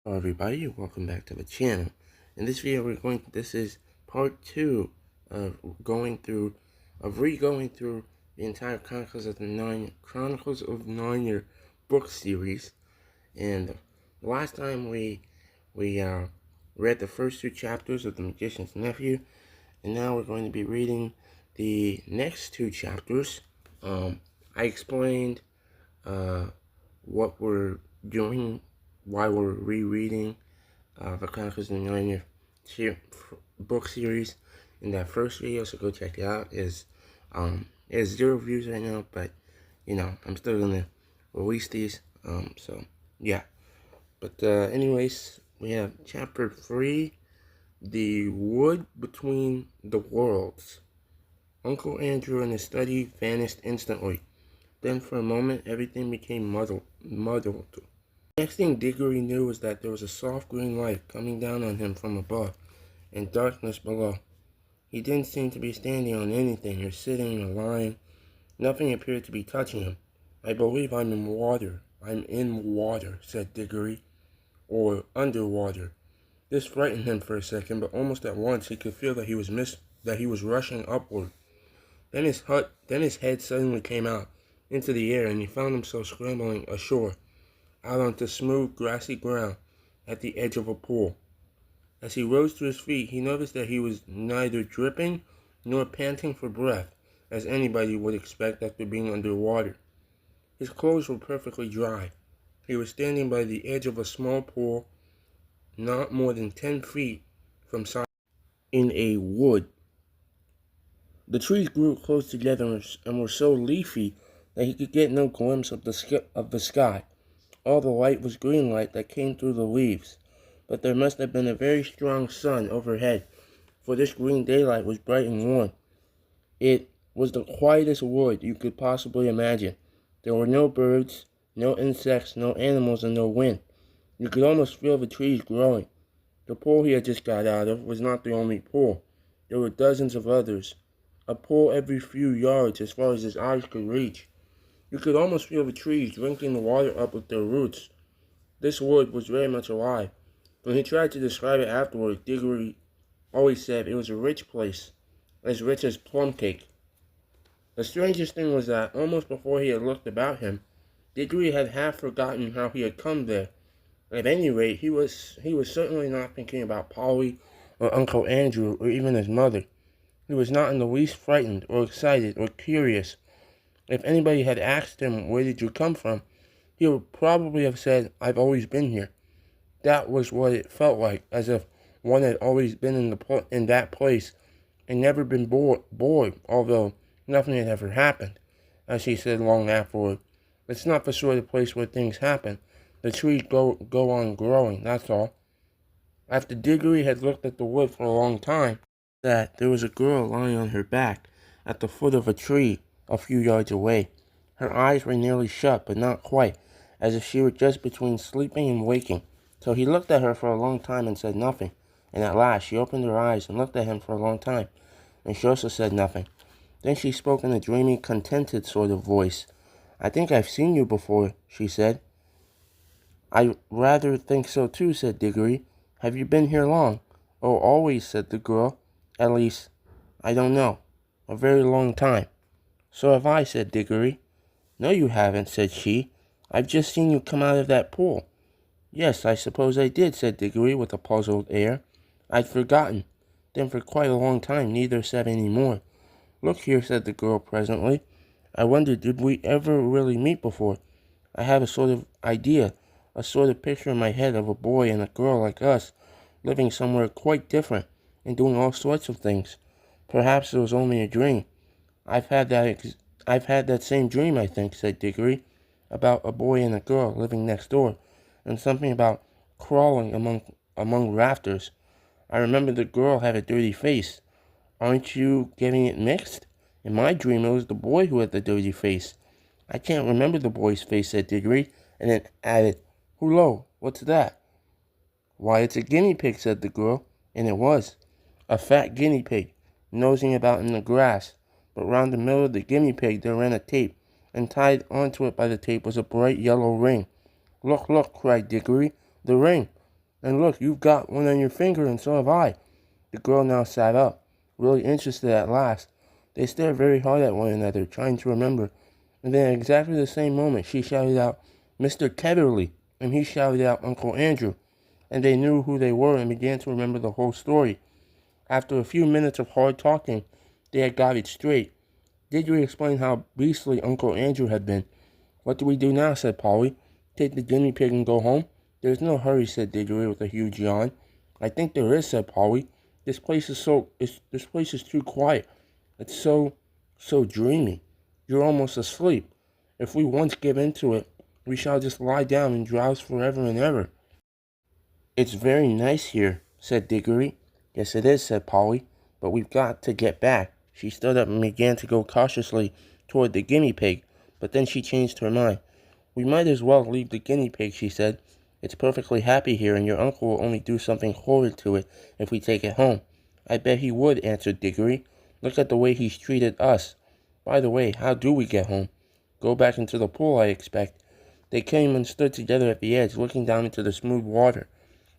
Hello everybody, welcome back to the channel. In this video this is part 2 of re-going through the entire Chronicles of Narnia book series. And the last time we read the first 2 chapters of The Magician's Nephew, and now we're going to be reading the next 2 chapters. I explained what we're doing, why we're rereading the Chronicles of Narnia book series in that first video, so go check it out. It has 0 views right now, but you know, I'm still gonna release these. So yeah. But anyways, we have chapter 3, The Wood Between the Worlds. Uncle Andrew in his study vanished instantly. Then for a moment everything became muddled. The next thing Diggory knew was that there was a soft green light coming down on him from above, and darkness below. He didn't seem to be standing on anything, or sitting, or lying. Nothing appeared to be touching him. "I believe I'm in water. I'm in water," said Diggory. "Or underwater." This frightened him for a second, but almost at once he could feel that he was rushing upward. Then his head suddenly came out into the air, and he found himself scrambling ashore, out onto smooth, grassy ground at the edge of a pool. As he rose to his feet, he noticed that he was neither dripping nor panting for breath, as anybody would expect after being underwater. His clothes were perfectly dry. He was standing by the edge of a small pool, not more than 10 feet from side, in a wood. The trees grew close together and were so leafy that he could get no glimpse of the sky. All the light was green light that came through the leaves, but there must have been a very strong sun overhead, for this green daylight was bright and warm. It was the quietest wood you could possibly imagine. There were no birds, no insects, no animals, and no wind. You could almost feel the trees growing. The pool he had just got out of was not the only pool. There were dozens of others, a pool every few yards as far as his eyes could reach. You could almost feel the trees drinking the water up with their roots. This wood was very much alive. When he tried to describe it afterward, Diggory always said it was a rich place, as rich as plum cake. The strangest thing was that, almost before he had looked about him, Diggory had half forgotten how he had come there. At any rate, he was certainly not thinking about Polly, or Uncle Andrew, or even his mother. He was not in the least frightened, or excited, or curious. If anybody had asked him, "Where did you come from?" he would probably have said, "I've always been here." That was what it felt like, as if one had always been in that place and never been bored, although nothing had ever happened. As he said long afterward, "It's not the sort of place where things happen. The trees go on growing, that's all." After Diggory had looked at the wood for a long time, that there was a girl lying on her back at the foot of a tree a few yards away. Her eyes were nearly shut, but not quite, as if she were just between sleeping and waking. So he looked at her for a long time and said nothing. And at last she opened her eyes and looked at him for a long time, and she also said nothing. Then she spoke in a dreamy, contented sort of voice. "I think I've seen you before," she said. "I rather think so too," said Diggory. "Have you been here long?" "Oh, always," said the girl. "At least, I don't know. A very long time." "So have I," said Diggory. "No, you haven't," said she. "I've just seen you come out of that pool." "Yes, I suppose I did," said Diggory with a puzzled air. "I'd forgotten." Then for quite a long time neither said any more. "Look here," said the girl presently. "I wonder, did we ever really meet before? I have a sort of idea, a sort of picture in my head of a boy and a girl like us, living somewhere quite different, and doing all sorts of things. Perhaps it was only a dream. I've had that same dream, I think," said Diggory, "about a boy and a girl living next door, and something about crawling among rafters. I remember the girl had a dirty face. Aren't you getting it mixed? In my dream it was the boy who had the dirty face." "I can't remember the boy's face," said Diggory, and then added, "Hullo, what's that?" "Why, it's a guinea pig," said the girl, and it was. A fat guinea pig, nosing about in the grass, but round the middle of the guinea pig there ran a tape, and tied onto it by the tape was a bright yellow ring. "Look, look," cried Diggory, "the ring! And look, you've got one on your finger, and so have I. The girl now sat up, really interested at last. They stared very hard at one another, trying to remember. And then at exactly the same moment, she shouted out, "Mr. Ketterly," and he shouted out, "Uncle Andrew." And they knew who they were and began to remember the whole story. After a few minutes of hard talking, they had got it straight. Diggory explained how beastly Uncle Andrew had been. "What do we do now?" said Polly. "Take the guinea pig and go home?" "There's no hurry," said Diggory with a huge yawn. "I think there is," said Polly. This place is too quiet. It's so dreamy. You're almost asleep. If we once give into it, we shall just lie down and drowse forever and ever." "It's very nice here," said Diggory. "Yes, it is," said Polly, "but we've got to get back." She stood up and began to go cautiously toward the guinea pig, but then she changed her mind. "We might as well leave the guinea pig," she said. "It's perfectly happy here, and your uncle will only do something horrid to it if we take it home." "I bet he would," answered Diggory. "Look at the way he's treated us. By the way, how do we get home?" "Go back into the pool, I expect." They came and stood together at the edge, looking down into the smooth water.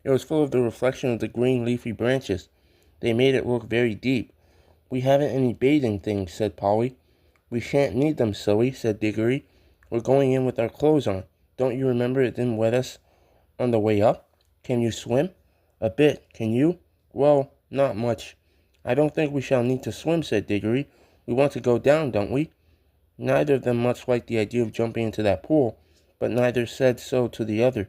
It was full of the reflection of the green leafy branches. They made it look very deep. "We haven't any bathing things," said Polly. "We shan't need them, silly," said Diggory. "We're going in with our clothes on. Don't you remember it didn't wet us on the way up? Can you swim?" "A bit. Can you?" "Well, not much." "I don't think we shall need to swim," said Diggory. "We want to go down, don't we?" Neither of them much liked the idea of jumping into that pool, but neither said so to the other.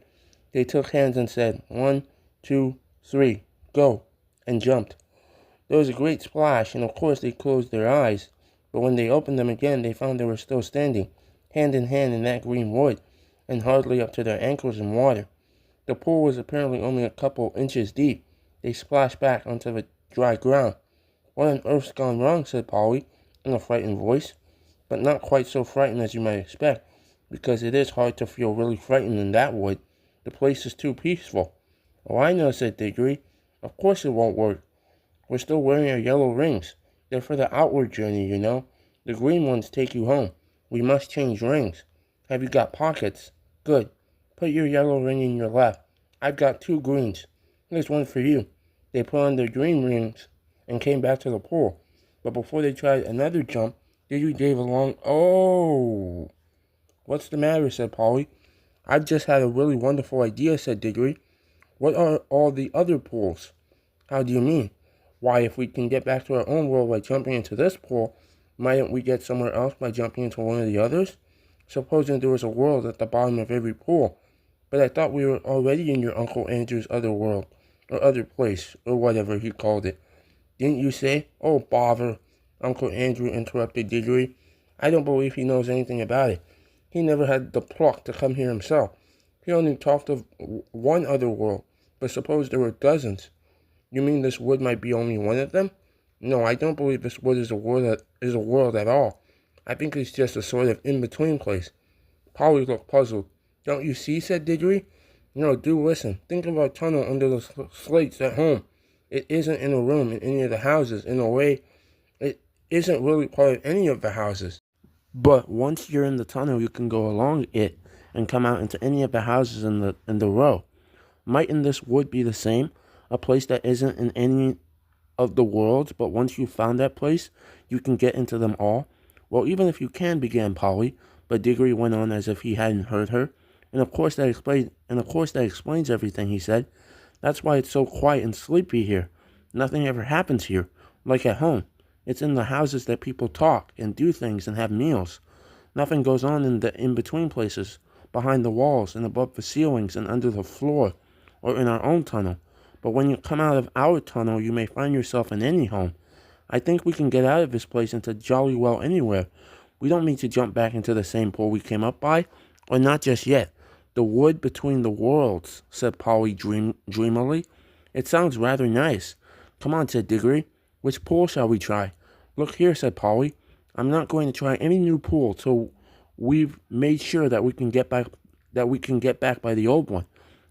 They took hands and said, "1, 2, 3, go," and jumped. There was a great splash, and of course they closed their eyes, but when they opened them again they found they were still standing, hand in hand in that green wood, and hardly up to their ankles in water. The pool was apparently only a couple inches deep. They splashed back onto the dry ground. "What on earth's gone wrong?" said Polly, in a frightened voice, but not quite so frightened as you might expect, because it is hard to feel really frightened in that wood. The place is too peaceful. "Oh, I know," said Diggory. "Of course it won't work. We're still wearing our yellow rings. They're for the outward journey, you know. The green ones take you home. We must change rings. Have you got pockets? Good. Put your yellow ring in your left. I've got 2 greens. Here's one for you." They put on their green rings and came back to the pool. But before they tried another jump, Diggory gave a long "Oh!" "What's the matter?" said Polly. "I've just had a really wonderful idea," said Diggory. "What are all the other pools?" "How do you mean?" "Why, if we can get back to our own world by jumping into this pool, mightn't we get somewhere else by jumping into one of the others? Supposing there was a world at the bottom of every pool. But I thought we were already in your Uncle Andrew's other world, or other place, or whatever he called it. Didn't you say—" "Oh, bother!" Uncle Andrew interrupted Diggory. "I don't believe he knows anything about it. He never had the pluck to come here himself. He only talked of one other world, but suppose there were dozens. You mean this wood might be only one of them?" "No, I don't believe this wood is a world at all. I think it's just a sort of in-between place." Polly looked puzzled. "Don't you see?" said Diggory. "No, do listen. Think of our tunnel under the slates at home. It isn't in a room in any of the houses. In a way, it isn't really part of any of the houses. But once you're in the tunnel, you can go along it and come out into any of the houses in the row. Mightn't this wood be the same? A place that isn't in any of the worlds, but once you've found that place, you can get into them all?" "Well, even if you can," began Polly, but Diggory went on as if he hadn't heard her. Of course that explains everything," he said. "That's why it's so quiet and sleepy here. Nothing ever happens here, like at home. It's in the houses that people talk and do things and have meals. Nothing goes on in the in-between places, behind the walls and above the ceilings and under the floor, or in our own tunnel. But when you come out of our tunnel, you may find yourself in any home. I think we can get out of this place into jolly well anywhere. We don't mean to jump back into the same pool we came up by, or not just yet." "The wood between the worlds," said Polly dreamily. "It sounds rather nice." "Come on," said Diggory. "Which pool shall we try?" "Look here," said Polly. "I'm not going to try any new pool till we've made sure that we can get back by the old one.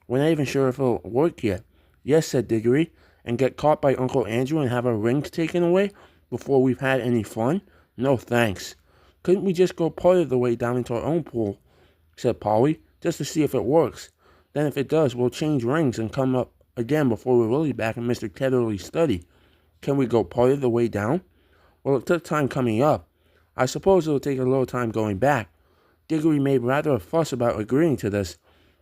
We're not even sure if it'll work yet." "Yes," said Diggory, "and get caught by Uncle Andrew and have our rings taken away before we've had any fun? No, thanks." "Couldn't we just go part of the way down into our own pool?" said Polly, "just to see if it works?" Then if it does, we'll change rings and come up again before we're really back in Mr. Ketterly's study. Can we go part of the way down? Well, it took time coming up. I suppose it'll take a little time going back. Diggory made rather a fuss about agreeing to this,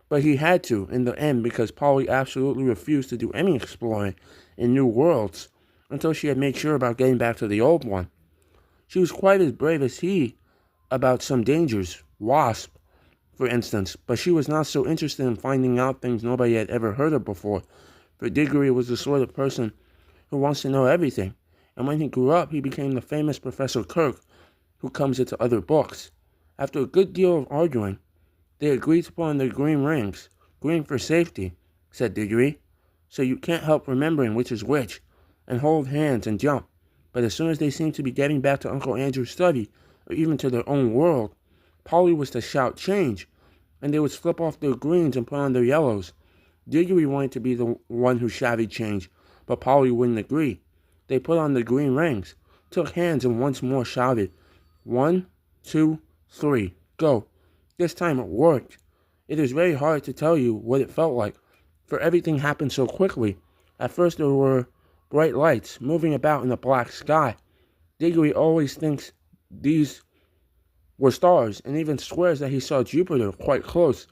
but he had to in the end because Polly absolutely refused to do any exploring in new worlds until she had made sure about getting back to the old one. She was quite as brave as he about some dangers, wasp, for instance, but she was not so interested in finding out things nobody had ever heard of before, for Diggory was the sort of person who wants to know everything, and when he grew up he became the famous Professor Kirk, who comes into other books. After a good deal of arguing, they agreed to put on their green rings. Green for safety, said Diggory, so you can't help remembering which is which, and hold hands and jump. But as soon as they seemed to be getting back to Uncle Andrew's study, or even to their own world, Polly was to shout change, and they would slip off their greens and put on their yellows. Diggory wanted to be the one who shouted change, but Polly wouldn't agree. They put on the green rings, took hands, and once more shouted, 1, 2, 3, go. This time it worked. It is very hard to tell you what it felt like, for everything happened so quickly. At first there were bright lights moving about in the black sky. Diggory always thinks these were stars, and even swears that he saw Jupiter quite close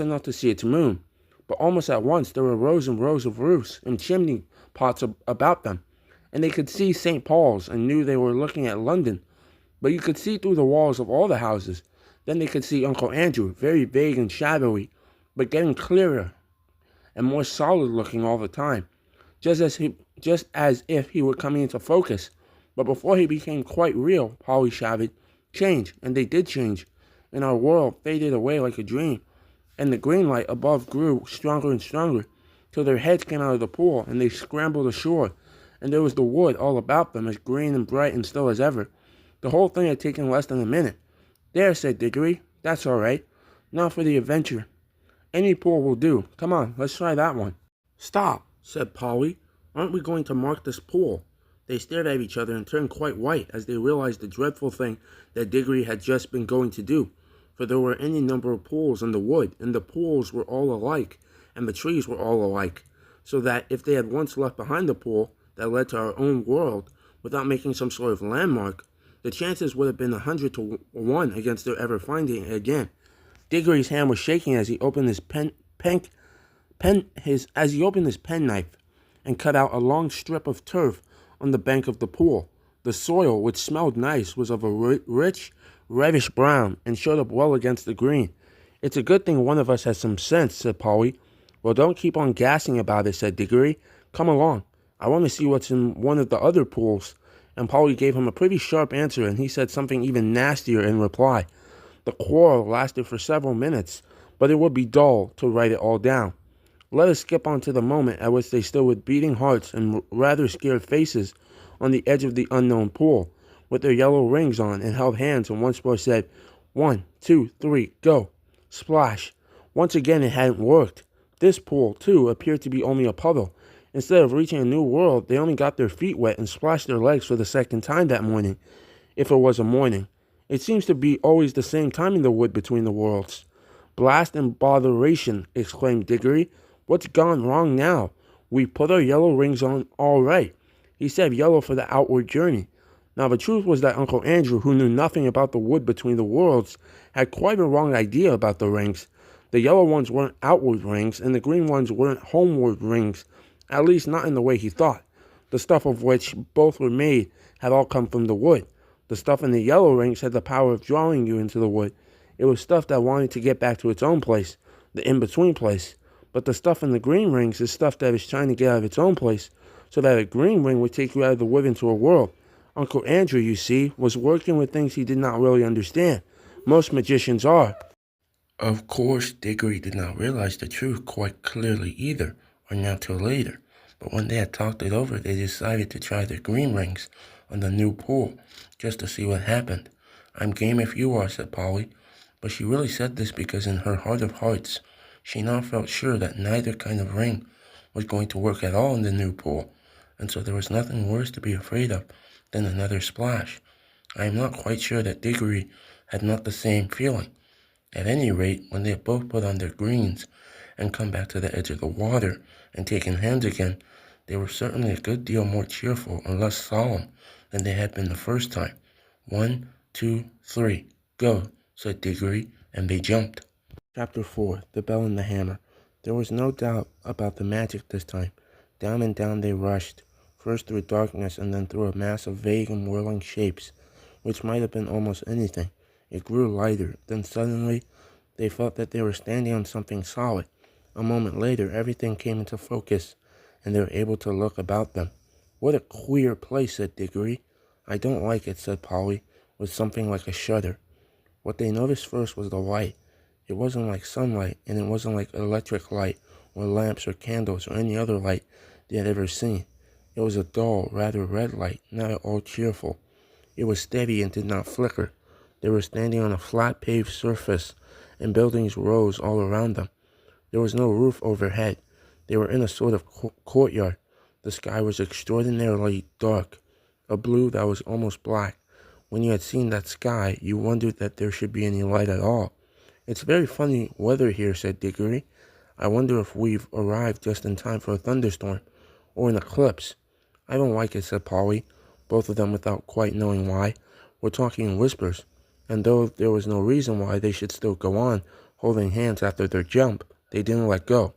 enough to see its moon. But almost at once there were rows and rows of roofs and chimney pots about them, and they could see St. Paul's and knew they were looking at London. But you could see through the walls of all the houses. Then they could see Uncle Andrew, very vague and shadowy, but getting clearer and more solid looking all the time, just as if he were coming into focus. But before he became quite real, Polly shouted, change, and they did change, and our world faded away like a dream, and the green light above grew stronger and stronger, till their heads came out of the pool, and they scrambled ashore, and there was the wood all about them, as green and bright and still as ever. The whole thing had taken less than a minute. There, said Diggory, that's all right. Now for the adventure. Any pool will do. Come on, let's try that one. Stop, said Polly. Aren't we going to mark this pool? They stared at each other and turned quite white as they realized the dreadful thing that Diggory had just been going to do. For there were any number of pools in the wood, and the pools were all alike, and the trees were all alike, so that if they had once left behind the pool that led to our own world without making some sort of landmark, the chances would have been 100 to 1 against their ever finding it again. Diggory's hand was shaking as he opened his penknife and cut out a long strip of turf on the bank of the pool. The soil, which smelled nice, was of a rich, reddish brown and showed up well against the green. It's a good thing one of us has some sense, said Polly. Well, don't keep on gassing about it, said Diggory. Come along. I want to see what's in one of the other pools. And Polly gave him a pretty sharp answer, and he said something even nastier in reply. The quarrel lasted for several minutes, but it would be dull to write it all down. Let us skip on to the moment at which they stood with beating hearts and rather scared faces on the edge of the unknown pool, with their yellow rings on, and held hands and once more said, 1, 2, 3, go. Splash. Once again it hadn't worked. This pool, too, appeared to be only a puddle. Instead of reaching a new world, they only got their feet wet and splashed their legs for the second time that morning, if it was a morning. It seems to be always the same time in the wood between the worlds. Blast and botheration, exclaimed Diggory. What's gone wrong now? We put our yellow rings on all right. He said yellow for the outward journey. Now the truth was that Uncle Andrew, who knew nothing about the wood between the worlds, had quite a wrong idea about the rings. The yellow ones weren't outward rings, and the green ones weren't homeward rings, at least not in the way he thought. The stuff of which both were made had all come from the wood. The stuff in the yellow rings had the power of drawing you into the wood. It was stuff that wanted to get back to its own place, the in-between place. But the stuff in the green rings is stuff that is trying to get out of its own place, so that a green ring would take you out of the wood into a world. Uncle Andrew, you see, was working with things he did not really understand. Most magicians are. Of course, Diggory did not realize the truth quite clearly either, or not till later. But when they had talked it over, they decided to try their green rings on the new pool, just to see what happened. I'm game if you are, said Polly. But she really said this because in her heart of hearts, she now felt sure that neither kind of ring was going to work at all in the new pool, and so there was nothing worse to be afraid of than another splash. I am not quite sure that Diggory had not the same feeling. At any rate, when they had both put on their greens and come back to the edge of the water and take in hands again, they were certainly a good deal more cheerful and less solemn than they had been the first time. 1, 2, 3, go, said Diggory, and they jumped. Chapter 4, The Bell and the Hammer. There was no doubt about the magic this time. Down and down they rushed, first through darkness and then through a mass of vague and whirling shapes, which might have been almost anything. It grew lighter, then suddenly they felt that they were standing on something solid. A moment later, everything came into focus, and they were able to look about them. What a queer place, said Diggory. I don't like it, said Polly, with something like a shudder. What they noticed first was the light. It wasn't like sunlight, and it wasn't like electric light, or lamps, or candles, or any other light they had ever seen. It was a dull, rather red light, not at all cheerful. It was steady and did not flicker. They were standing on a flat paved surface, and buildings rose all around them. There was no roof overhead. They were in a sort of courtyard. The sky was extraordinarily dark, a blue that was almost black. When you had seen that sky, you wondered that there should be any light at all. It's very funny weather here, said Diggory. I wonder if we've arrived just in time for a thunderstorm, or an eclipse. I don't like it, said Polly, both of them without quite knowing why. We're talking in whispers, and though there was no reason why they should still go on, holding hands after their jump, they didn't let go.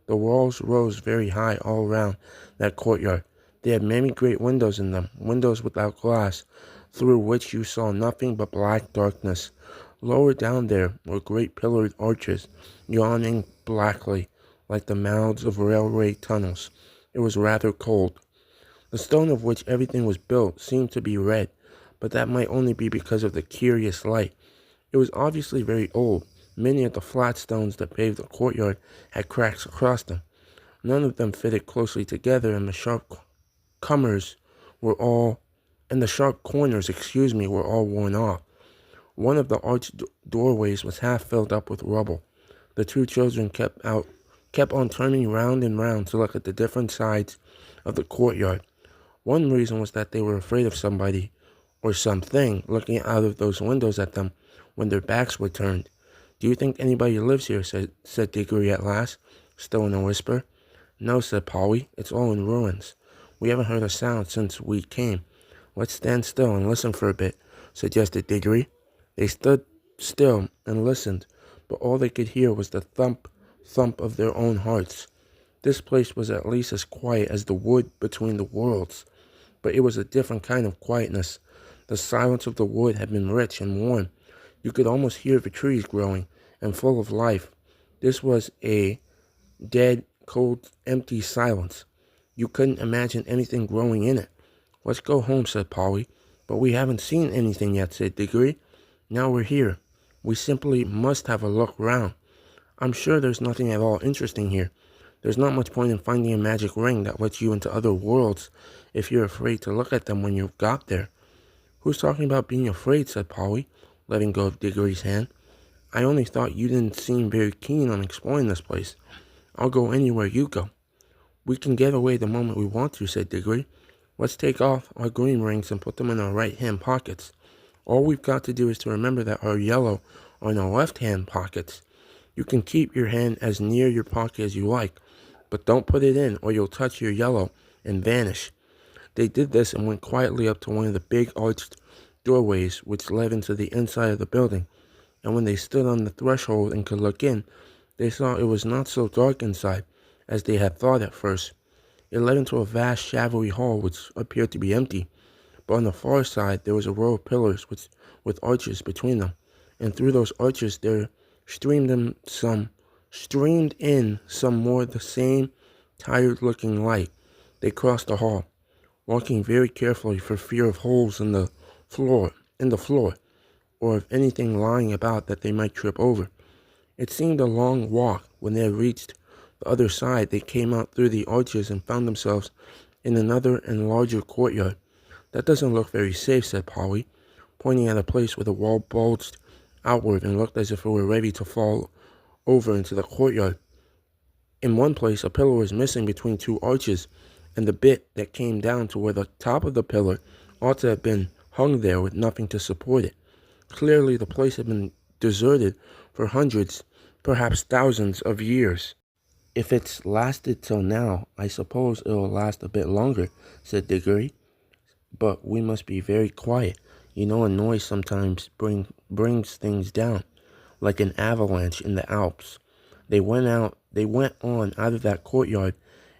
The walls rose very high all around that courtyard. They had many great windows in them, windows without glass, through which you saw nothing but black darkness. Lower down there were great pillared arches, yawning blackly, like the mouths of railway tunnels. It was rather cold. The stone of which everything was built seemed to be red, but that might only be because of the curious light. It was obviously very old. Many of the flat stones that paved the courtyard had cracks across them. None of them fitted closely together, and the sharp corners were all worn off. One of the arched doorways was half filled up with rubble. The two children kept on turning round and round to look at the different sides of the courtyard. One reason was that they were afraid of somebody or something looking out of those windows at them when their backs were turned. Do you think anybody lives here? said Diggory at last, still in a whisper. No, said Polly. It's all in ruins. We haven't heard a sound since we came. Let's stand still and listen for a bit, suggested Diggory. They stood still and listened, but all they could hear was the thump, thump of their own hearts. This place was at least as quiet as the wood between the worlds, but it was a different kind of quietness. The silence of the wood had been rich and warm. You could almost hear the trees growing and full of life. This was a dead, cold, empty silence. You couldn't imagine anything growing in it. Let's go home, said Polly. But we haven't seen anything yet, said Diggory. Now we're here. We simply must have a look round. I'm sure there's nothing at all interesting here. There's not much point in finding a magic ring that lets you into other worlds if you're afraid to look at them when you've got there. Who's talking about being afraid, said Polly, letting go of Diggory's hand. I only thought you didn't seem very keen on exploring this place. I'll go anywhere you go. We can get away the moment we want to, said Diggory. Let's take off our green rings and put them in our right-hand pockets. All we've got to do is to remember that our yellow are in our left-hand pockets. You can keep your hand as near your pocket as you like, but don't put it in or you'll touch your yellow and vanish. They did this and went quietly up to one of the big arched doorways which led into the inside of the building, and when they stood on the threshold and could look in, they saw it was not so dark inside as they had thought at first. It led into a vast shadowy hall which appeared to be empty, but on the far side there was a row of pillars with arches between them, and through those arches there streamed in some more of the same tired-looking light. They crossed the hall, walking very carefully for fear of holes in the floor, or of anything lying about that they might trip over. It seemed a long walk. When they had reached the other side, they came out through the arches and found themselves in another and larger courtyard. That doesn't look very safe, said Polly, pointing at a place where the wall bulged outward and looked as if it were ready to fall over into the courtyard. In one place, a pillar was missing between two arches, and the bit that came down to where the top of the pillar ought to have been hung there with nothing to support it. Clearly, the place had been deserted for hundreds, perhaps thousands of years. If it's lasted till now, I suppose it'll last a bit longer, said Diggory. But we must be very quiet. You know, a noise sometimes brings things down, like an avalanche in the Alps. They went on out of that courtyard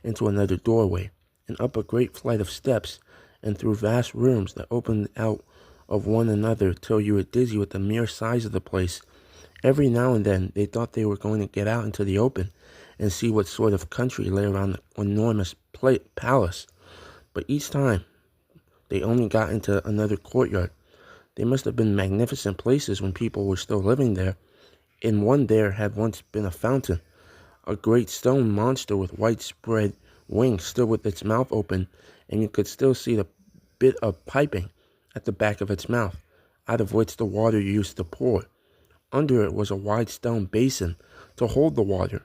into another doorway, and up a great flight of steps, and through vast rooms that opened out of one another till you were dizzy with the mere size of the place. Every now and then they thought they were going to get out into the open and see what sort of country lay around the enormous palace, but each time they only got into another courtyard. They must have been magnificent places when people were still living there. In one there had once been a fountain. A great stone monster with widespread wings stood with its mouth open, and you could still see the bit of piping at the back of its mouth, out of which the water used to pour. Under it was a wide stone basin to hold the water,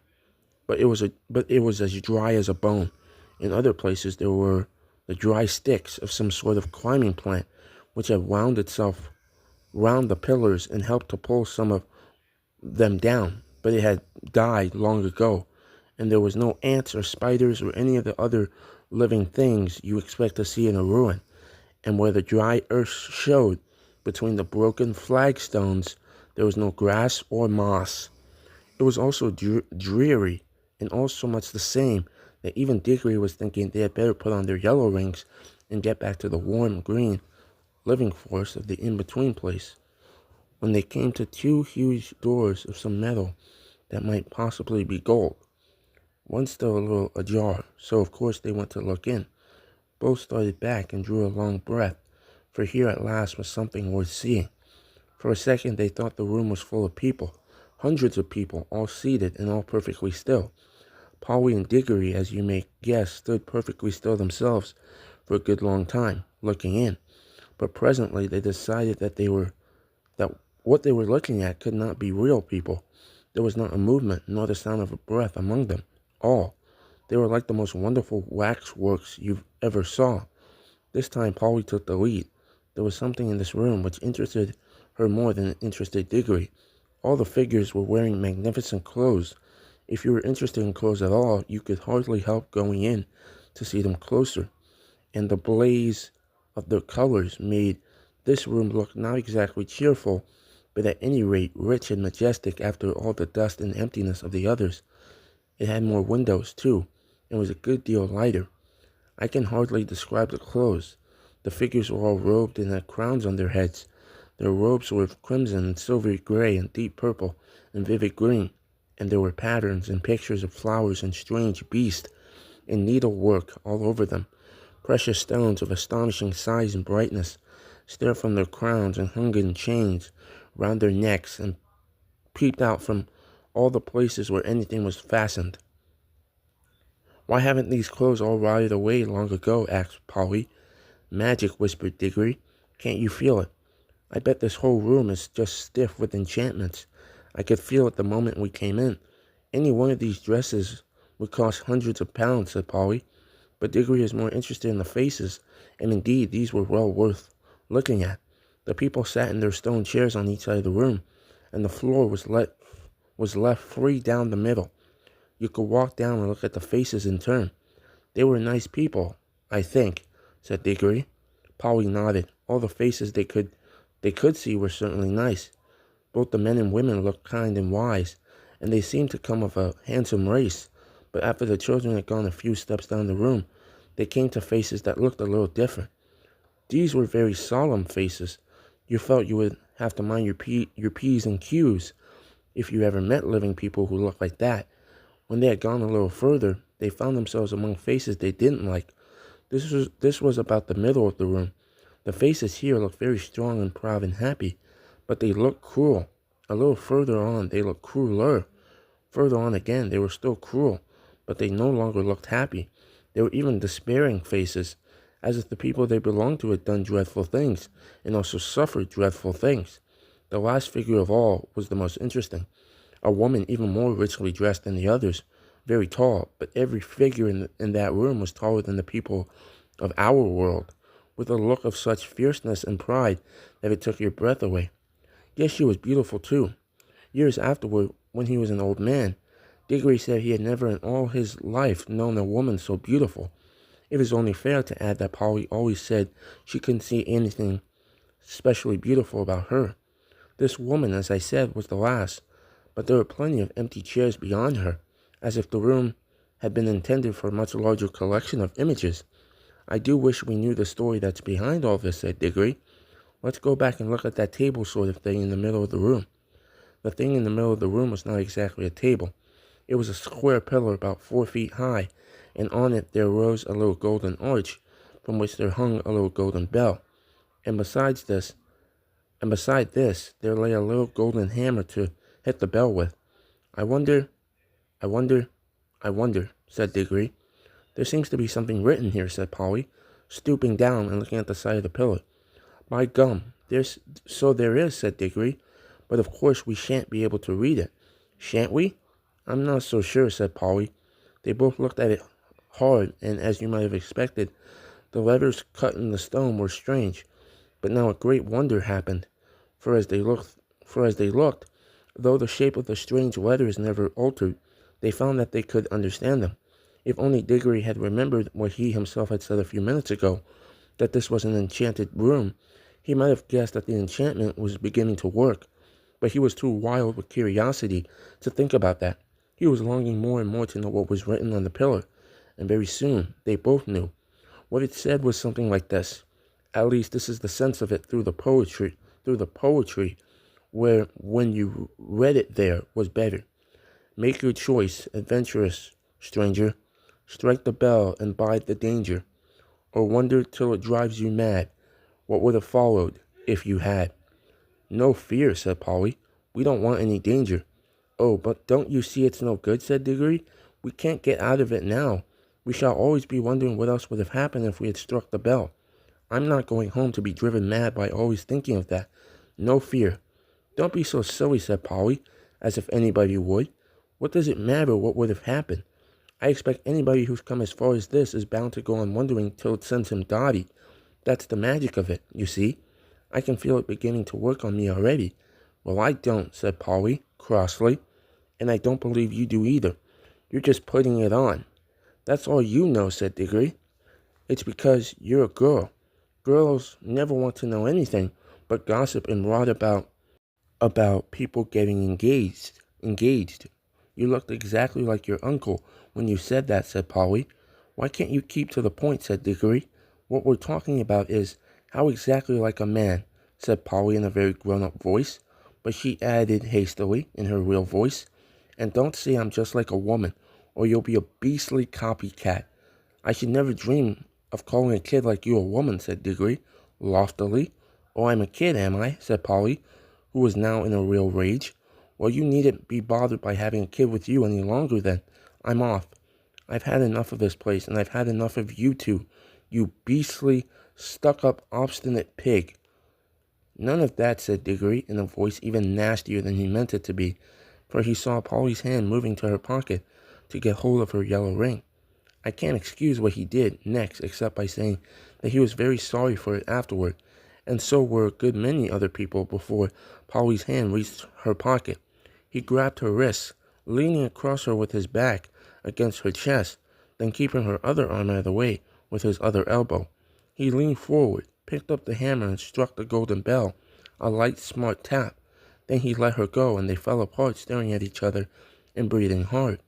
but it was as dry as a bone. In other places there were the dry sticks of some sort of climbing plant, which had wound itself round the pillars and helped to pull some of them down, but it had died long ago, and there was no ants or spiders or any of the other living things you expect to see in a ruin. And where the dry earth showed between the broken flagstones, there was no grass or moss. It was also dreary, and all so much the same that even Diggory was thinking they had better put on their yellow rings and get back to the warm green living force of the in-between place. When they came to two huge doors of some metal that might possibly be gold, one still a little ajar, so of course they went to look in. Both started back and drew a long breath, for here at last was something worth seeing. For a second they thought the room was full of people, hundreds of people, all seated and all perfectly still. Polly and Diggory, as you may guess, stood perfectly still themselves for a good long time, looking in. But presently they decided that what they were looking at could not be real people. There was not a movement nor the sound of a breath among them all. They were like the most wonderful waxworks you ever saw. This time Polly took the lead. There was something in this room which interested her more than it interested Diggory. All the figures were wearing magnificent clothes. If you were interested in clothes at all, you could hardly help going in to see them closer. And the blaze of their colors made this room look not exactly cheerful, but at any rate rich and majestic after all the dust and emptiness of the others. It had more windows, too, and was a good deal lighter. I can hardly describe the clothes. The figures were all robed and had crowns on their heads. Their robes were of crimson and silvery gray and deep purple and vivid green, and there were patterns and pictures of flowers and strange beasts and needlework all over them. Precious stones of astonishing size and brightness stared from their crowns and hung in chains round their necks and peeped out from all the places where anything was fastened. "Why haven't these clothes all rotted away long ago?" asked Polly. "Magic," whispered Diggory. "Can't you feel it? I bet this whole room is just stiff with enchantments. I could feel it the moment we came in. Any one of these dresses would cost hundreds of pounds," said Polly. But Diggory is more interested in the faces, and indeed these were well worth looking at. The people sat in their stone chairs on each side of the room, and the floor was left free down the middle. You could walk down and look at the faces in turn. "They were nice people, I think," said Diggory. Polly nodded. All the faces they could see were certainly nice. Both the men and women looked kind and wise, and they seemed to come of a handsome race. But after the children had gone a few steps down the room, they came to faces that looked a little different. These were very solemn faces. You felt you would have to mind your P's and Q's if you ever met living people who looked like that. When they had gone a little further, they found themselves among faces they didn't like. This was about the middle of the room. The faces here looked very strong and proud and happy, but they looked cruel. A little further on, they looked crueler. Further on again, they were still cruel, but they no longer looked happy. They were even despairing faces, as if the people they belonged to had done dreadful things, and also suffered dreadful things. The last figure of all was the most interesting. A woman even more richly dressed than the others, very tall, but every figure in that room was taller than the people of our world, with a look of such fierceness and pride that it took your breath away. Yes, she was beautiful too. Years afterward, when he was an old man, Diggory said he had never in all his life known a woman so beautiful. It was only fair to add that Polly always said she couldn't see anything especially beautiful about her. This woman, as I said, was the last, but there were plenty of empty chairs beyond her, as if the room had been intended for a much larger collection of images. I do wish we knew the story that's behind all this, said Diggory. Let's go back and look at that table sort of thing in the middle of the room. The thing in the middle of the room was not exactly a table. It was a square pillar about 4 feet high, and on it there rose a little golden arch, from which there hung a little golden bell. And beside this, there lay a little golden hammer to hit the bell with. I wonder, I wonder, said Diggory. There seems to be something written here, said Polly, stooping down and looking at the side of the pillar. By gum, there is, said Diggory, but of course we shan't be able to read it. Shan't we? I'm not so sure, said Polly. They both looked at it hard, and as you might have expected, the letters cut in the stone were strange. But now a great wonder happened, for as they looked, though the shape of the strange letters never altered, they found that they could understand them. If only Diggory had remembered what he himself had said a few minutes ago, that this was an enchanted room, he might have guessed that the enchantment was beginning to work. But he was too wild with curiosity to think about that. He was longing more and more to know what was written on the pillar, and very soon they both knew. What it said was something like this. At least this is the sense of it through the poetry, where when you read it there was better. Make your choice, adventurous stranger. Strike the bell and bide the danger, or wonder till it drives you mad. What would have followed if you had? No fear, said Polly. We don't want any danger. Oh, but don't you see it's no good, said Diggory. We can't get out of it now. We shall always be wondering what else would have happened if we had struck the bell. I'm not going home to be driven mad by always thinking of that. No fear. Don't be so silly, said Polly, as if anybody would. What does it matter what would have happened? I expect anybody who's come as far as this is bound to go on wondering till it sends him dotty. That's the magic of it, you see. I can feel it beginning to work on me already. Well, I don't, said Polly, crossly, and I don't believe you do either. You're just putting it on. That's all you know, said Diggory. It's because you're a girl. Girls never want to know anything but gossip and rot about people getting engaged. You looked exactly like your uncle when you said that, said Polly. Why can't you keep to the point, said Diggory. What we're talking about is how exactly like a man, said Polly in a very grown-up voice, but she added hastily in her real voice, and don't say I'm just like a woman, or you'll be a beastly copycat. I should never dream of calling a kid like you a woman, said Diggory, loftily. Oh, I'm a kid, am I? Said Polly, who was now in a real rage. Well, you needn't be bothered by having a kid with you any longer then. I'm off. I've had enough of this place, and I've had enough of you two, you beastly, stuck-up, obstinate pig. None of that, said Diggory, in a voice even nastier than he meant it to be, for he saw Polly's hand moving to her pocket to get hold of her yellow ring. I can't excuse what he did next except by saying that he was very sorry for it afterward, and so were a good many other people before Polly's hand reached her pocket. He grabbed her wrists, leaning across her with his back against her chest, then keeping her other arm out of the way with his other elbow. He leaned forward, picked up the hammer, and struck the golden bell, a light, smart tap. Then he let her go, and they fell apart, staring at each other and breathing hard.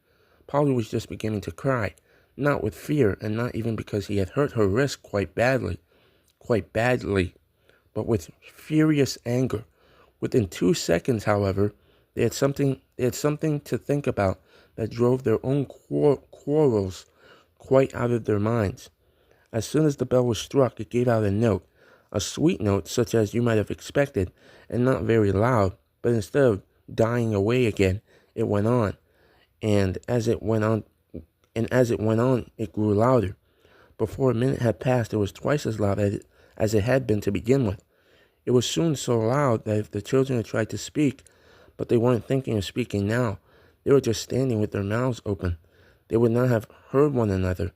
Polly was just beginning to cry, not with fear, and not even because he had hurt her wrist quite badly, but with furious anger. Within 2 seconds, however, they had something to think about that drove their own quarrels quite out of their minds. As soon as the bell was struck, it gave out a note, a sweet note such as you might have expected, and not very loud, but instead of dying away again, it went on, and as it went on, it grew louder. Before a minute had passed, it was twice as loud as it had been to begin with. It was soon so loud that if the children had tried to speak, but they weren't thinking of speaking now, they were just standing with their mouths open, they would not have heard one another.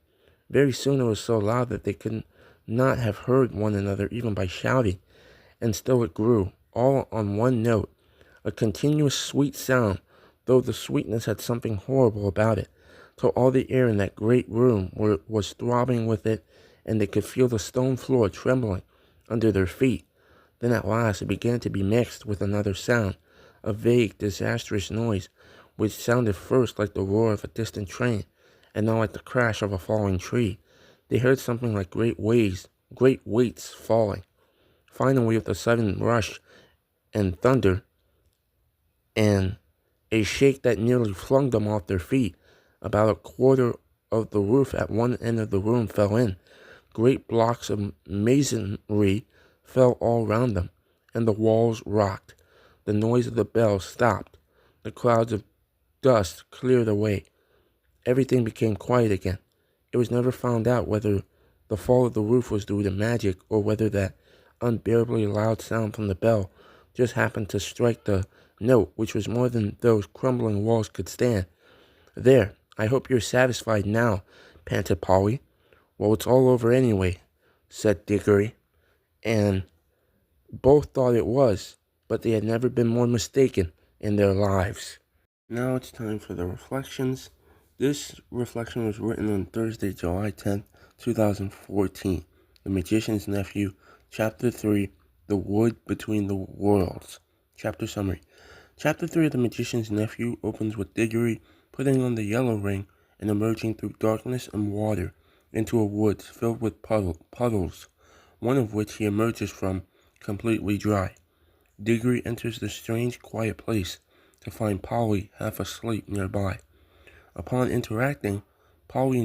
Very soon it was so loud that they could not have heard one another even by shouting, and still it grew, all on one note, a continuous sweet sound, though the sweetness had something horrible about it, till all the air in that great room was throbbing with it, and they could feel the stone floor trembling under their feet. Then at last it began to be mixed with another sound, a vague, disastrous noise, which sounded first like the roar of a distant train, and now like the crash of a falling tree. They heard something like great weights falling. Finally, with a sudden rush and thunder, and a shake that nearly flung them off their feet, about a quarter of the roof at one end of the room fell in. Great blocks of masonry fell all round them, and the walls rocked. The noise of the bells stopped. The clouds of dust cleared away. Everything became quiet again. It was never found out whether the fall of the roof was due to magic, or whether that unbearably loud sound from the bell just happened to strike the note, which was more than those crumbling walls could stand. "There, I hope you're satisfied now," panted Polly. "Well, it's all over anyway," said Diggory, and both thought it was, but they had never been more mistaken in their lives. Now it's time for the reflections. This reflection was written on Thursday, July 10th, 2014. The Magician's Nephew, Chapter 3, The Wood Between the Worlds. Chapter Summary. Chapter 3 of The Magician's Nephew opens with Diggory putting on the yellow ring and emerging through darkness and water into a woods filled with puddles, one of which he emerges from completely dry. Diggory enters the strange, quiet place to find Polly half asleep nearby. Upon interacting, Polly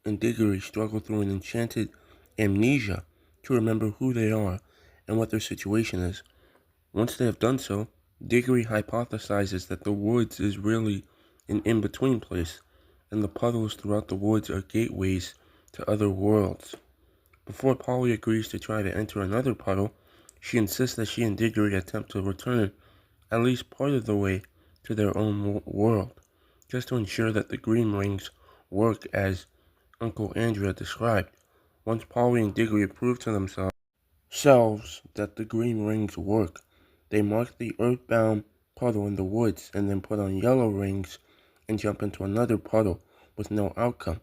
and Diggory struggle through an enchanted amnesia to remember who they are and what their situation is. Once they have done so, Diggory hypothesizes that the woods is really an in-between place, and the puddles throughout the woods are gateways to other worlds. Before Polly agrees to try to enter another puddle, she insists that she and Diggory attempt to return at least part of the way to their own world, just to ensure that the green rings work as Uncle Andrea described. Once Polly and Diggory prove to themselves that the green rings work, they mark the earthbound puddle in the woods and then put on yellow rings and jump into another puddle with no outcome.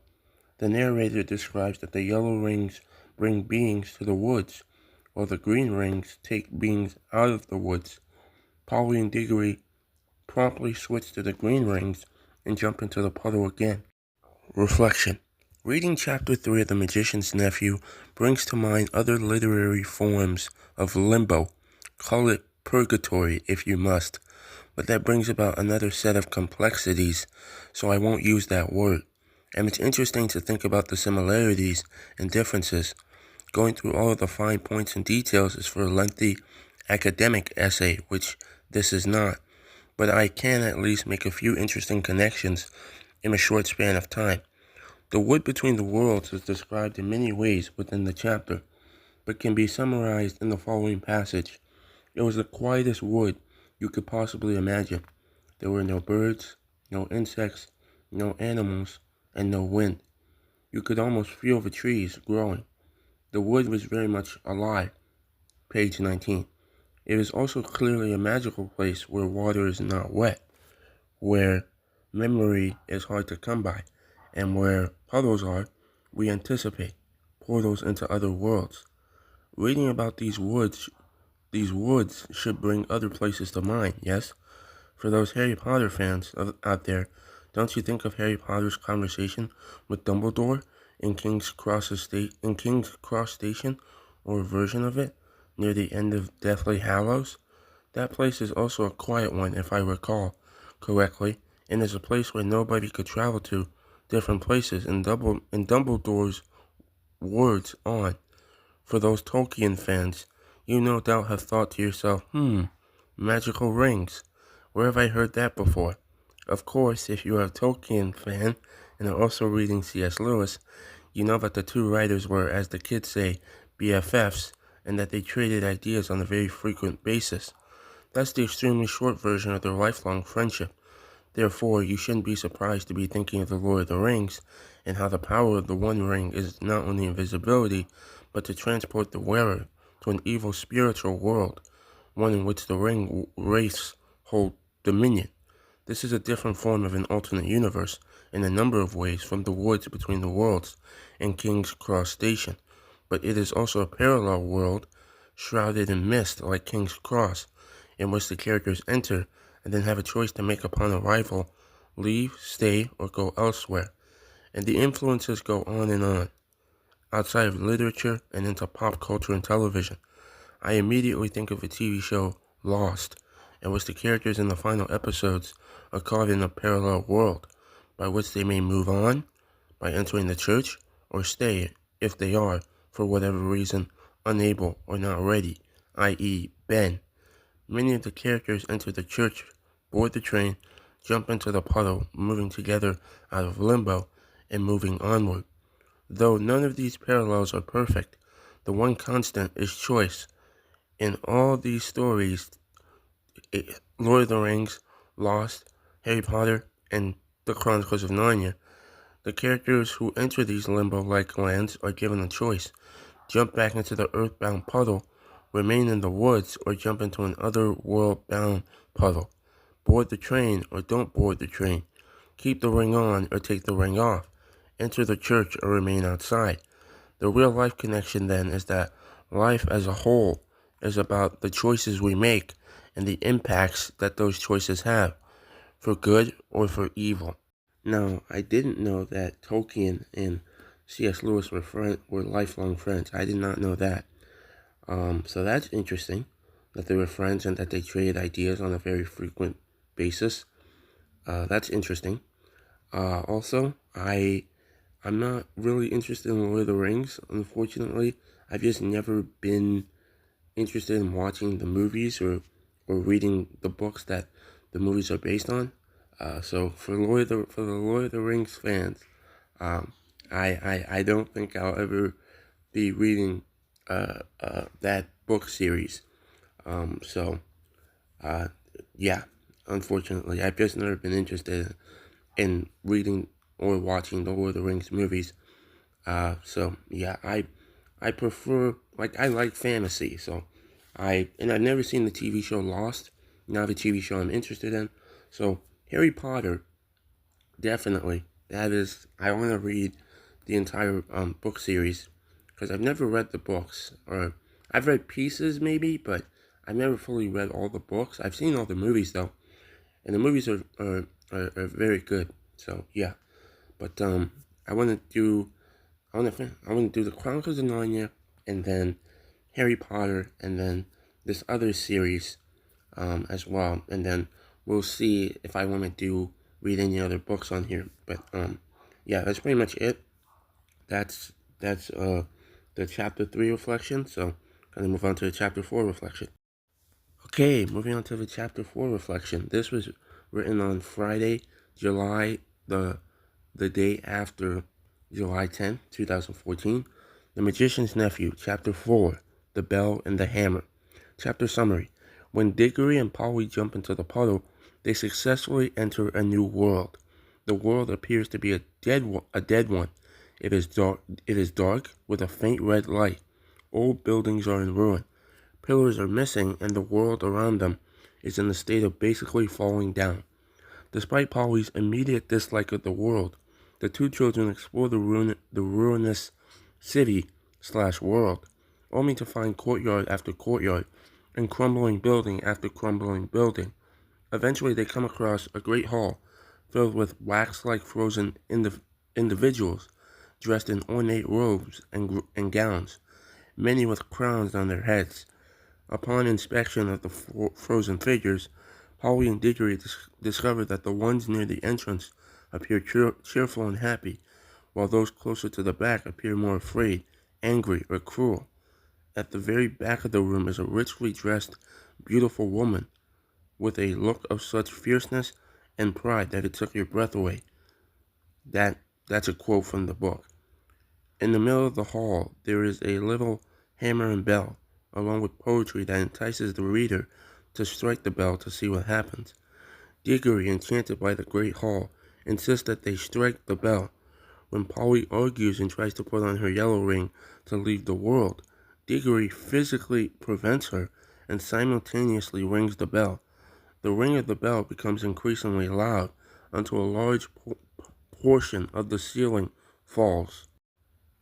The narrator describes that the yellow rings bring beings to the woods, while the green rings take beings out of the woods. Polly and Diggory promptly switch to the green rings and jump into the puddle again. Reflection. Reading Chapter 3 of The Magician's Nephew brings to mind other literary forms of limbo. Call it purgatory if you must, but that brings about another set of complexities, so I won't use that word. And it's interesting to think about the similarities and differences. Going through all of the fine points and details is for a lengthy academic essay, which this is not, but I can at least make a few interesting connections in a short span of time. The wood between the worlds is described in many ways within the chapter, but can be summarized in the following passage. It was the quietest wood you could possibly imagine. There were no birds, no insects, no animals, and no wind. You could almost feel the trees growing. The wood was very much alive. Page 19. It is also clearly a magical place where water is not wet, where memory is hard to come by, and where puddles are, we anticipate portals into other worlds. Reading about these woods should bring other places to mind, yes? For those Harry Potter fans out there, don't you think of Harry Potter's conversation with Dumbledore in King's Cross Station, or a version of it, near the end of Deathly Hallows? That place is also a quiet one, if I recall correctly, and is a place where nobody could travel to different places, in Dumbledore's words on. For those Tolkien fans, you no doubt have thought to yourself, magical rings. Where have I heard that before? Of course, if you are a Tolkien fan and are also reading C.S. Lewis, you know that the two writers were, as the kids say, BFFs, and that they traded ideas on a very frequent basis. That's the extremely short version of their lifelong friendship. Therefore, you shouldn't be surprised to be thinking of the Lord of the Rings, and how the power of the One Ring is not only invisibility, but to transport the wearer to an evil spiritual world, one in which the ring race hold dominion. This is a different form of an alternate universe in a number of ways from the woods between the worlds in King's Cross Station, but it is also a parallel world shrouded in mist like King's Cross, in which the characters enter and then have a choice to make upon arrival: leave, stay, or go elsewhere. And the influences go on, outside of literature and into pop culture and television. I immediately think of the TV show Lost, in which the characters in the final episodes are caught in a parallel world, by which they may move on, by entering the church, or stay, if they are, for whatever reason, unable or not ready, i.e. Ben. Many of the characters enter the church, board the train, jump into the puddle, moving together out of limbo, and moving onward. Though none of these parallels are perfect, the one constant is choice. In all these stories, Lord of the Rings, Lost, Harry Potter, and the Chronicles of Narnia, the characters who enter these limbo-like lands are given a choice: jump back into the earthbound puddle, remain in the woods, or jump into an other-world-bound puddle. Board the train or don't board the train. Keep the ring on or take the ring off. Enter the church or remain outside. The real-life connection, then, is that life as a whole is about the choices we make and the impacts that those choices have, for good or for evil. Now, I didn't know that Tolkien and C.S. Lewis were lifelong friends. I did not know that. So that's interesting, that they were friends and that they traded ideas on a very frequent basis. That's interesting. Also, I'm not really interested in Lord of the Rings, unfortunately. I've just never been interested in watching the movies or reading the books that the movies are based on. So for the Lord of the Rings fans, I don't think I'll ever be reading that book series. So yeah, unfortunately, I've just never been interested in reading or watching the Lord of the Rings movies. So yeah, I prefer, like, I like fantasy, so I've never seen the TV show Lost, not the TV show I'm interested in. So Harry Potter, definitely, I want to read the entire book series, because I've never read the books, or I've read pieces maybe, but I've never fully read all the books. I've seen all the movies though, and the movies are very good. So yeah, but I want to do I want to do the Chronicles of Narnia, and then Harry Potter, and then this other series as well, and then we'll see if I want to read any other books on here. But yeah, that's pretty much it. That's the chapter 3 reflection. So I'm gonna move on to the chapter 4 reflection. Okay, moving on to the chapter 4 reflection. This was written on Friday, July the day after July 10th, 2014. The Magician's Nephew, Chapter 4, The Bell and the Hammer. Chapter summary. When Diggory and Polly jump into the puddle, they successfully enter a new world. The world appears to be a dead one. It is dark with a faint red light. Old buildings are in ruin. Pillars are missing, and the world around them is in a state of basically falling down. Despite Polly's immediate dislike of the world, the two children explore the ruinous city/world, only to find courtyard after courtyard and crumbling building after crumbling building. Eventually, they come across a great hall filled with wax-like frozen individuals dressed in ornate robes and gowns, many with crowns on their heads. Upon inspection of the frozen figures, Polly and Diggory discover that the ones near the entrance appear cheerful and happy, while those closer to the back appear more afraid, angry, or cruel. At the very back of the room is a richly dressed, beautiful woman, with a look of such fierceness and pride that it took your breath away. That's a quote from the book. In the middle of the hall, there is a little hammer and bell, along with poetry that entices the reader to strike the bell to see what happens. Diggory, enchanted by the great hall, insists that they strike the bell. When Polly argues and tries to put on her yellow ring to leave the world, Diggory physically prevents her and simultaneously rings the bell. the ring of the bell becomes increasingly loud until a large portion of the ceiling falls.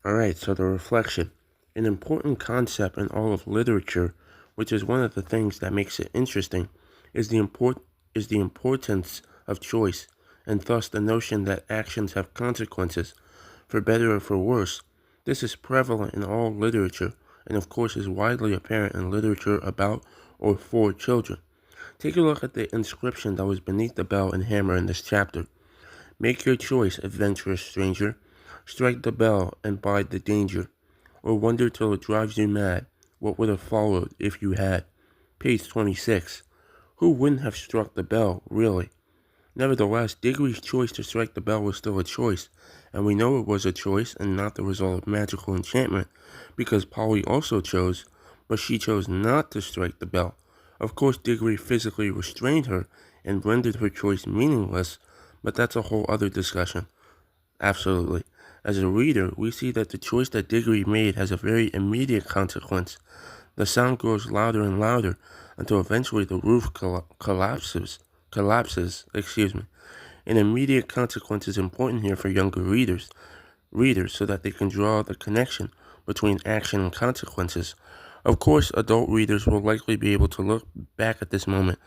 Alright, so the reflection. An important concept in all of literature, which is one of the things that makes it interesting, is the importance of choice, and thus the notion that actions have consequences, for better or for worse. This is prevalent in all literature, and of course is widely apparent in literature about or for children. Take a look at the inscription that was beneath the bell and hammer in this chapter. Make your choice, adventurous stranger. Strike the bell and bide the danger, or wonder till it drives you mad what would have followed if you had. Page 26. Who wouldn't have struck the bell, really? Nevertheless, Diggory's choice to strike the bell was still a choice, and we know it was a choice and not the result of magical enchantment, because Polly also chose, but she chose not to strike the bell. Of course, Diggory physically restrained her and rendered her choice meaningless, but that's a whole other discussion. Absolutely. As a reader, we see that the choice that Diggory made has a very immediate consequence. The sound grows louder and louder until eventually the roof collapses. An immediate consequence is important here for younger readers so that they can draw the connection between action and consequences. Of course, adult readers will likely be able to look back at this moment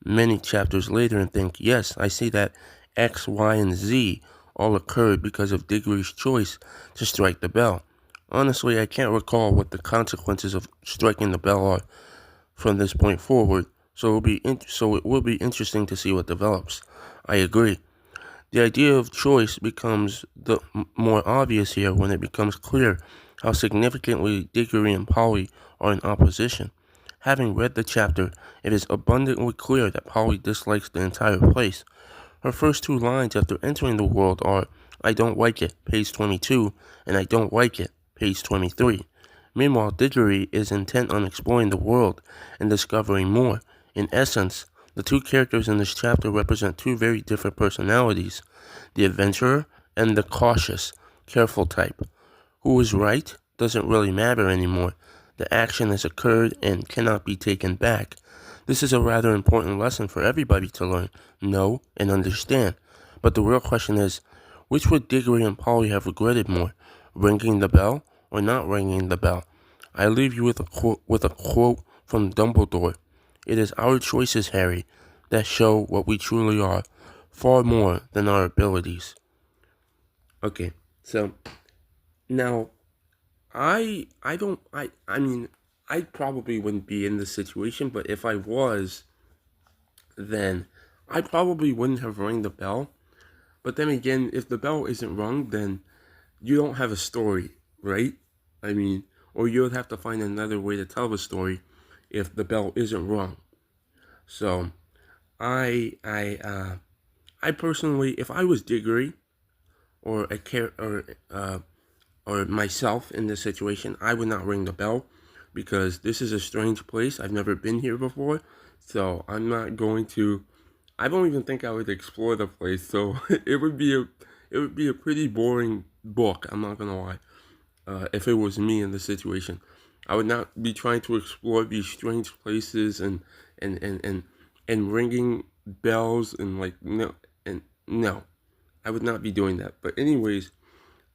many chapters later and think, yes, I see that X, Y, and Z all occurred because of Diggory's choice to strike the bell. Honestly, I can't recall what the consequences of striking the bell are from this point forward, so it will be interesting to see what develops. I agree. The idea of choice becomes more obvious here when it becomes clear how significantly Diggory and Polly are in opposition. Having read the chapter, it is abundantly clear that Polly dislikes the entire place. Her first two lines after entering the world are, I don't like it, page 22, and I don't like it, page 23. Meanwhile, Diggory is intent on exploring the world and discovering more. In essence, the two characters in this chapter represent two very different personalities, the adventurer and the cautious, careful type. Who is right doesn't really matter anymore. The action has occurred and cannot be taken back. This is a rather important lesson for everybody to learn, know, and understand. But the real question is, which would Diggory and Polly have regretted more, ringing the bell or not ringing the bell? I leave you with a quote from Dumbledore. It is our choices, Harry, that show what we truly are, far more than our abilities. Okay, so now I mean I probably wouldn't be in this situation, but if I was, then I probably wouldn't have rung the bell. But then again, if the bell isn't rung, then you don't have a story, right? I mean, or you would have to find another way to tell the story if the bell isn't rung. So, I personally, if I was Diggory or or myself in this situation, I would not ring the bell because this is a strange place. I've never been here before, so I'm not going to. I don't even think I would explore the place. So it would be a pretty boring book. I'm not gonna lie. If it was me in the situation, I would not be trying to explore these strange places and and and, and ringing bells and no, I would not be doing that. But anyways,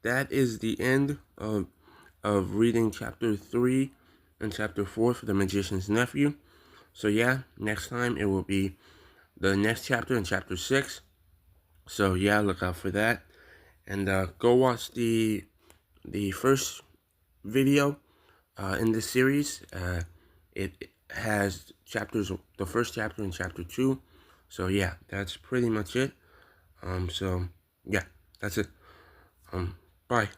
that is the end of reading chapter 3 and chapter 4 for The Magician's Nephew. So yeah, next time it will be the next chapter in chapter 6. So yeah, look out for that. And go watch the first video in this series. It has the first chapter and chapter 2. So yeah, that's pretty much it. So yeah, that's it. Bye.